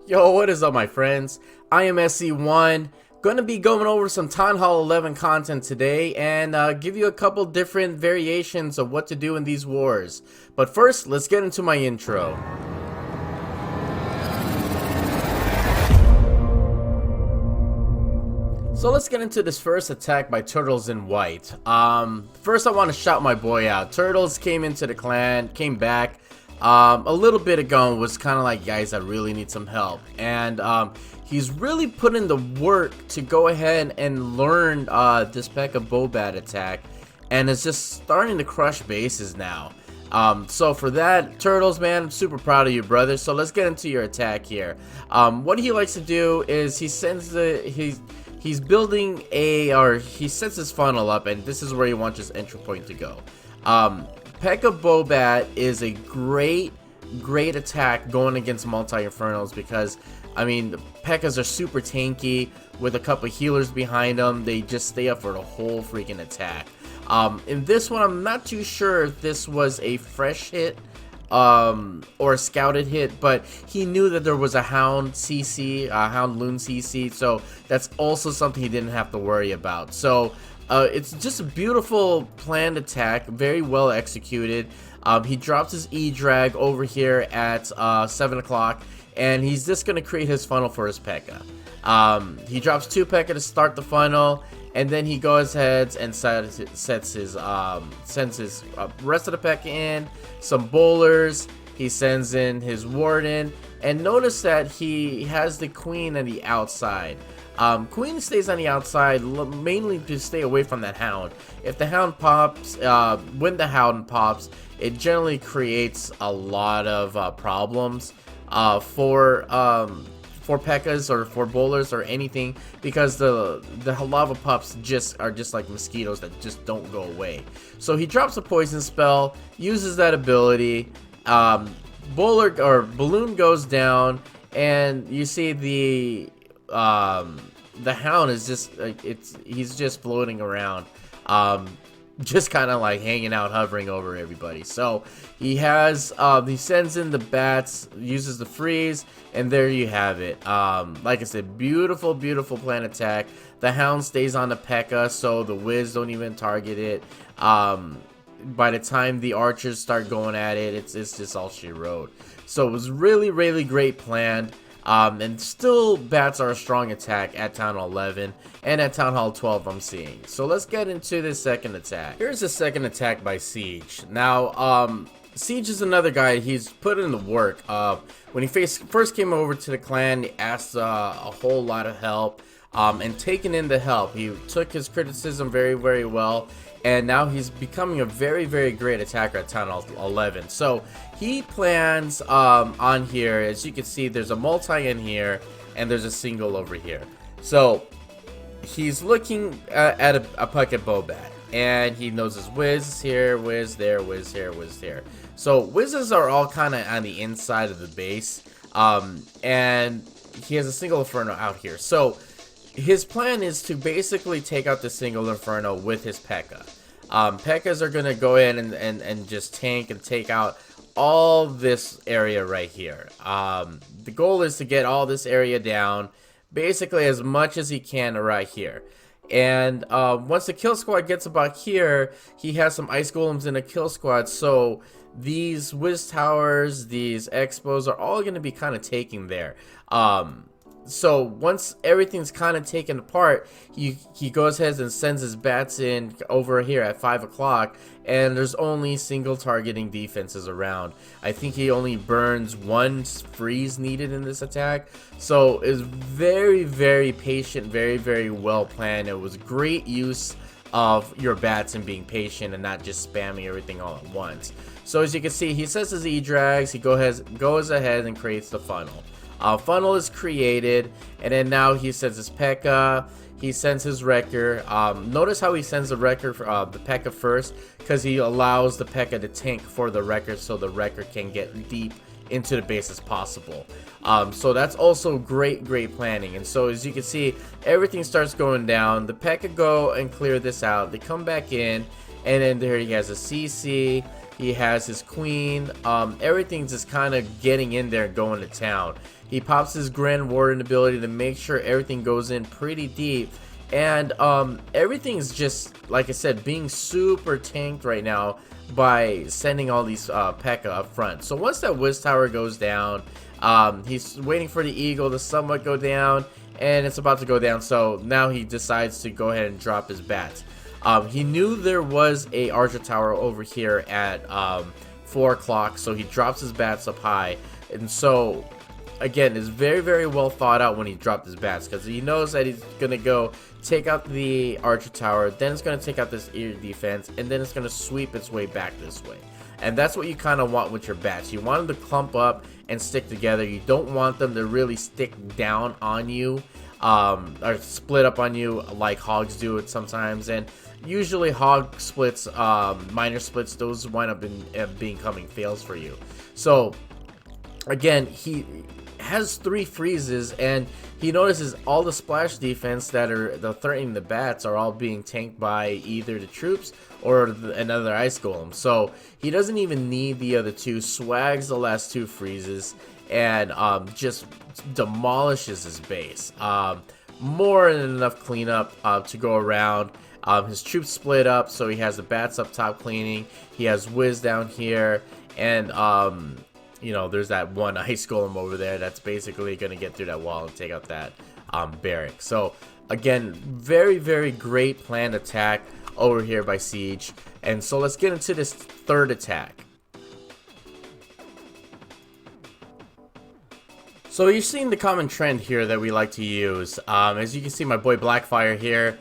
Yo, what is up, my friends? I am SC1. Gonna be going over some Town Hall 11 content today and give you a couple different variations of what to do in these wars. But first, let's get into my intro. So let's get into this first attack by Turtles in White. First I want to shout my boy out. Turtles came into the clan, came back a little bit ago and was kind of like, guys, I really need some help. And he's really put in the work to go ahead and learn this P.E.K.K.A. Bobat attack, and it's just starting to crush bases now. So for that, Turtles, man, I'm super proud of you, brother. So let's get into your attack here. What he likes to do is he sends he's building he sets his funnel up, and this is where he wants his entry point to go. P.E.K.K.A. Bobat is a great attack going against multi-infernals because, I mean, the P.E.K.K.A.s are super tanky with a couple healers behind them. They just stay up for the whole freaking attack. In this one, I'm not too sure if this was a fresh hit or a scouted hit, but he knew that there was a Hound CC, Hound Loon CC, so that's also something he didn't have to worry about. So it's just a beautiful planned attack, very well executed. He drops his E-Drag over here at 7 o'clock, and he's just going to create his funnel for his P.E.K.K.A. He drops 2 P.E.K.K.A. to start the funnel, and then he goes ahead and sends his rest of the P.E.K.K.A. in, some bowlers. He sends in his warden, and notice that he has the queen on the outside. Queen stays on the outside mainly to stay away from that hound. If the hound pops, when the hound pops, it generally creates a lot of problems for P.E.K.K.A.s or for bowlers or anything, because the lava pups are just like mosquitoes that just don't go away. So he drops a poison spell, uses that ability. Bowler or balloon goes down, and you see the hound is just like he's just floating around, just kind of like hanging out, hovering over everybody. So he sends in the bats, uses the freeze, and there you have it. Like I said, beautiful plan attack. The hound stays on the P.E.K.K.A., so the Wiz don't even target it. By the time the archers start going at it, it's just all she wrote. So it was really great planned. And still, bats are a strong attack at Town Hall 11 and at Town Hall 12, I'm seeing. So let's get into the second attack. Here's the second attack by Siege. Now, Siege is another guy. He's put in the work. When he first came over to the clan, he asked a whole lot of help, and taking in the help. He took his criticism very well, and now he's becoming a very great attacker at Town Hall 11. So he plans on here, as you can see, there's a multi in here, and there's a single over here. So he's looking at a P.E.K.K.A. Bobat, and he knows his Wiz here, Wiz there, Wiz here, Wiz here. So Wizzes are all kind of on the inside of the base, and he has a single Inferno out here. So his plan is to basically take out the single Inferno with his P.E.K.K.A. P.E.K.K.A.s are going to go in and just tank and take out all this area right here. The goal is to get all this area down, basically as much as he can right here. And once the kill squad gets about here, he has some ice golems in the kill squad, so these Wiz towers, these expos are all going to be kind of taking there. So once everything's kind of taken apart, he goes ahead and sends his bats in over here at 5 o'clock, and there's only single targeting defenses around. I think he only burns 1 freeze needed in this attack. So it's very patient, very well planned. It was great use of your bats and being patient and not just spamming everything all at once. So as you can see, he sets his E-Drags, he goes ahead and creates the funnel. Funnel is created, and then now he sends his P.E.K.K.A. He sends his Wrecker. Notice how he sends the Wrecker, the P.E.K.K.A. first, because he allows the P.E.K.K.A. to tank for the Wrecker, so the Wrecker can get deep into the base as possible. So that's also great planning. And so as you can see, everything starts going down. The P.E.K.K.A. go and clear this out. They come back in, and then there he has a CC. He has his queen. Everything's just kind of getting in there and going to town. He pops his Grand Warden ability to make sure everything goes in pretty deep. And everything's just, like I said, being super tanked right now by sending all these P.E.K.K.A up front. So once that Wiz Tower goes down, he's waiting for the Eagle to somewhat go down, and it's about to go down. So now he decides to go ahead and drop his bats. He knew there was a Archer Tower over here at 4 o'clock, so he drops his bats up high. And so again, it's very, very well thought out when he dropped his bats, because he knows that he's gonna go take out the Archer Tower, then it's gonna take out this air defense, and then it's gonna sweep its way back this way. And that's what you kind of want with your bats. You want them to clump up and stick together. You don't want them to really stick down on you, or split up on you like hogs do it sometimes. And usually hog splits, minor splits, those wind up becoming fails for you. So again, he has 3 freezes, and he notices all the splash defense that are threatening the bats are all being tanked by either the troops or another ice golem. So he doesn't even need the other 2, swags the last 2 freezes, and just demolishes his base. More than enough cleanup to go around. His troops split up, so he has the bats up top cleaning. He has Wiz down here, and you know, there's that one ice golem over there that's basically going to get through that wall and take out that barrack. So again, very, very great planned attack over here by Siege. And so let's get into this 3rd attack. So you're seeing the common trend here that we like to use. As you can see, my boy Blackfire here,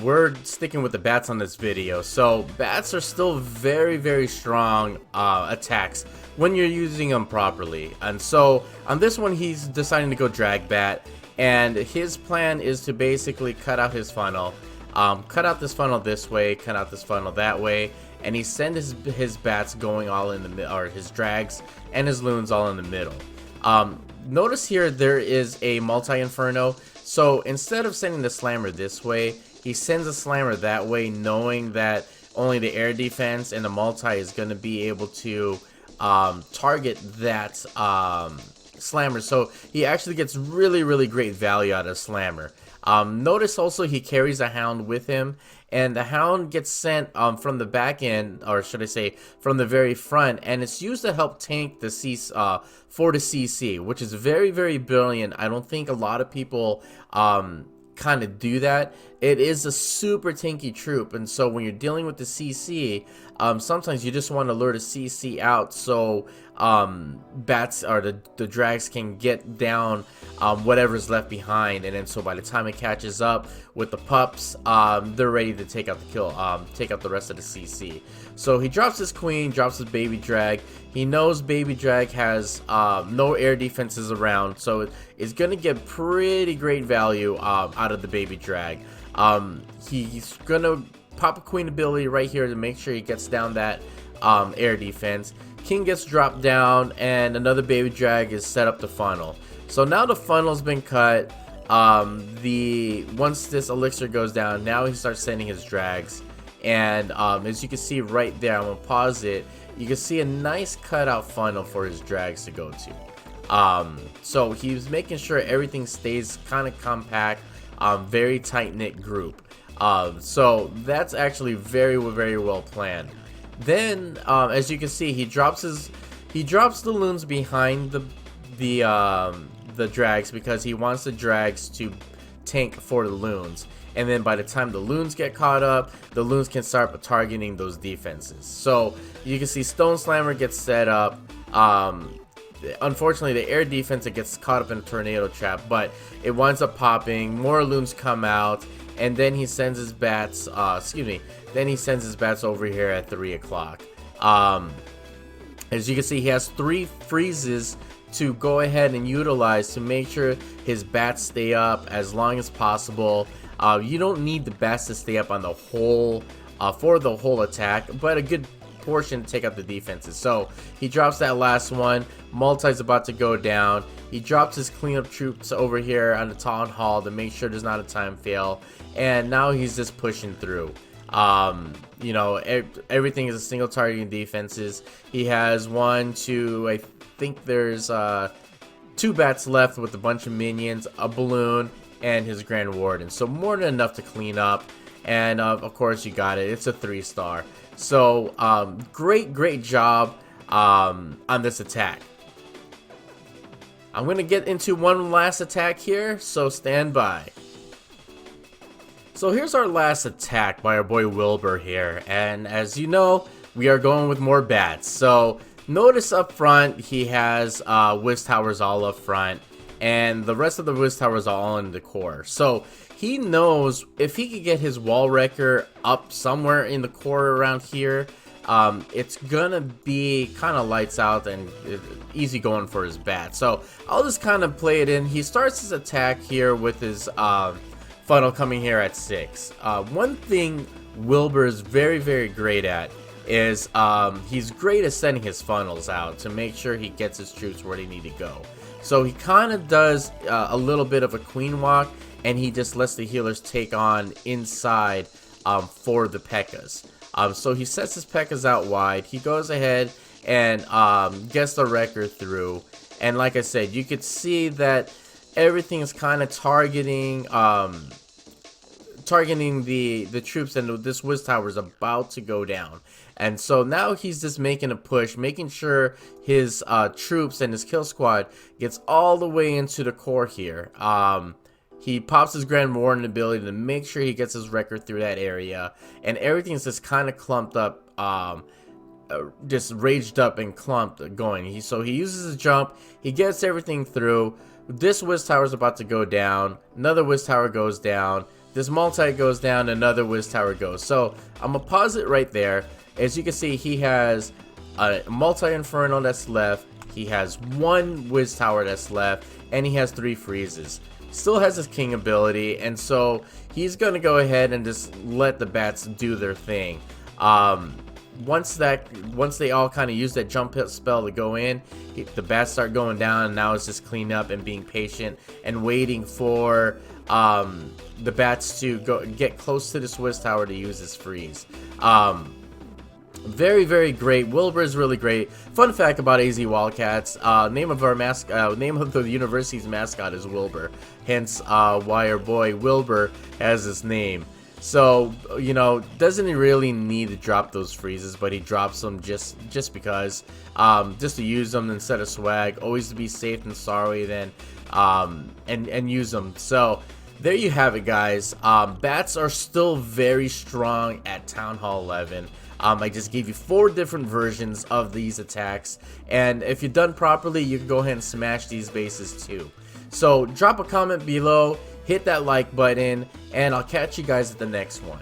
we're sticking with the bats on this video. So bats are still very, very strong attacks when you're using them properly. And so on this one, he's deciding to go drag bat, and his plan is to basically cut out his funnel, cut out this funnel this way, cut out this funnel that way, and he sends his bats going all in the middle, or his drags and his loons all in the middle. Notice here there is a multi-inferno, so instead of sending the slammer this way, he sends a slammer that way, knowing that only the air defense and the multi is going to be able to target that slammer. So he actually gets really, really great value out of slammer. Notice also he carries a hound with him, and the hound gets sent from the back end, or should I say from the very front, and it's used to help tank the for the CC, which is very, very brilliant. I don't think a lot of people kind of do that. It is a super tanky troop, and so when you're dealing with the CC, sometimes you just want to lure the CC out so bats or the drags can get down whatever's left behind, and then so by the time it catches up with the pups, they're ready to take out the kill, take out the rest of the CC. So he drops his queen, drops his baby drag. He knows baby drag has no air defenses around, so it's gonna get pretty great value out of the baby drag. He's gonna pop a queen ability right here to make sure he gets down that air defense. King gets dropped down, and another baby drag is set up the funnel. So now the funnel's been cut. Once this elixir goes down, now he starts sending his drags, and as you can see right there, I'm gonna pause it. You can see a nice cutout funnel for his drags to go to. So he's making sure everything stays kind of compact, very tight-knit group. So that's actually very, very well planned. Then as you can see, he drops the loons behind the drags, because he wants the drags to tank for the loons, and then by the time the loons get caught up, the loons can start targeting those defenses. So you can see Stone Slammer gets set up. Unfortunately, the air defense, it gets caught up in a tornado trap, but it winds up popping. More loons come out, and then he sends his bats. Then he sends his bats over here at 3 o'clock. As you can see, he has 3 freezes to go ahead and utilize to make sure his bats stay up as long as possible. You don't need the bats to stay up on the whole for the whole attack, but a good portion to take out the defenses. So he drops that last one. Multi's about to go down. He drops his cleanup troops over here on the town hall to make sure there's not a time fail, and now he's just pushing through. You know, everything is a single targeting defenses. He has one, two, I think there's 2 bats left with a bunch of minions, a balloon, and his Grand Warden. So more than enough to clean up. And of course you got it. It's a 3-star. So great job on this attack. I'm going to get into one last attack here, so stand by. So here's our last attack by our boy Wilbur here, and as you know, we are going with more bats. So notice up front, he has Wiz Towers all up front, and the rest of the Wiz Towers are all in the core. So he knows if he could get his Wall Wrecker up somewhere in the core around here, it's gonna be kind of lights out and easy going for his bat. So I'll just kind of play it in. He starts his attack here with his funnel coming here at 6. One thing Wilbur is very great at is he's great at sending his funnels out to make sure he gets his troops where they need to go. So he kind of does a little bit of a queen walk, and he just lets the healers take on inside for the P.E.K.K.A.s. So he sets his P.E.K.K.A.s out wide. He goes ahead and gets the wrecker through. And like I said, you could see that everything is kind of targeting the troops, and this Wiz Tower is about to go down. And so now he's just making a push, making sure his troops and his kill squad gets all the way into the core here. He pops his Grand Warden ability to make sure he gets his wrecker through that area, and everything's just kind of clumped up, just raged up and clumped going. So he uses his jump, he gets everything through. This Wiz Tower is about to go down, another Wiz Tower goes down, this multi goes down, another Wiz Tower goes. So I'm gonna pause it right there. As you can see, he has a multi-inferno that's left, he has 1 Wiz Tower that's left, and he has 3 freezes. Still has his king ability, and so he's gonna go ahead and just let the bats do their thing. Once they all kind of use that jump hit spell to go in, the bats start going down, and now it's just clean up and being patient and waiting for the bats to get close to this Wiz Tower to use his freeze. Very great. Wilbur is really great. Fun fact about AZ Wildcats: name of the university's mascot is Wilbur. Hence, why our boy Wilbur has this name. So, you know, doesn't he really need to drop those freezes, but he drops them just because, just to use them instead of swag. Always to be safe and sorry then, and use them. So there you have it, guys. Bats are still very strong at Town Hall 11. I just gave you 4 different versions of these attacks, and if you're done properly, you can go ahead and smash these bases too. So drop a comment below, hit that like button, and I'll catch you guys at the next one.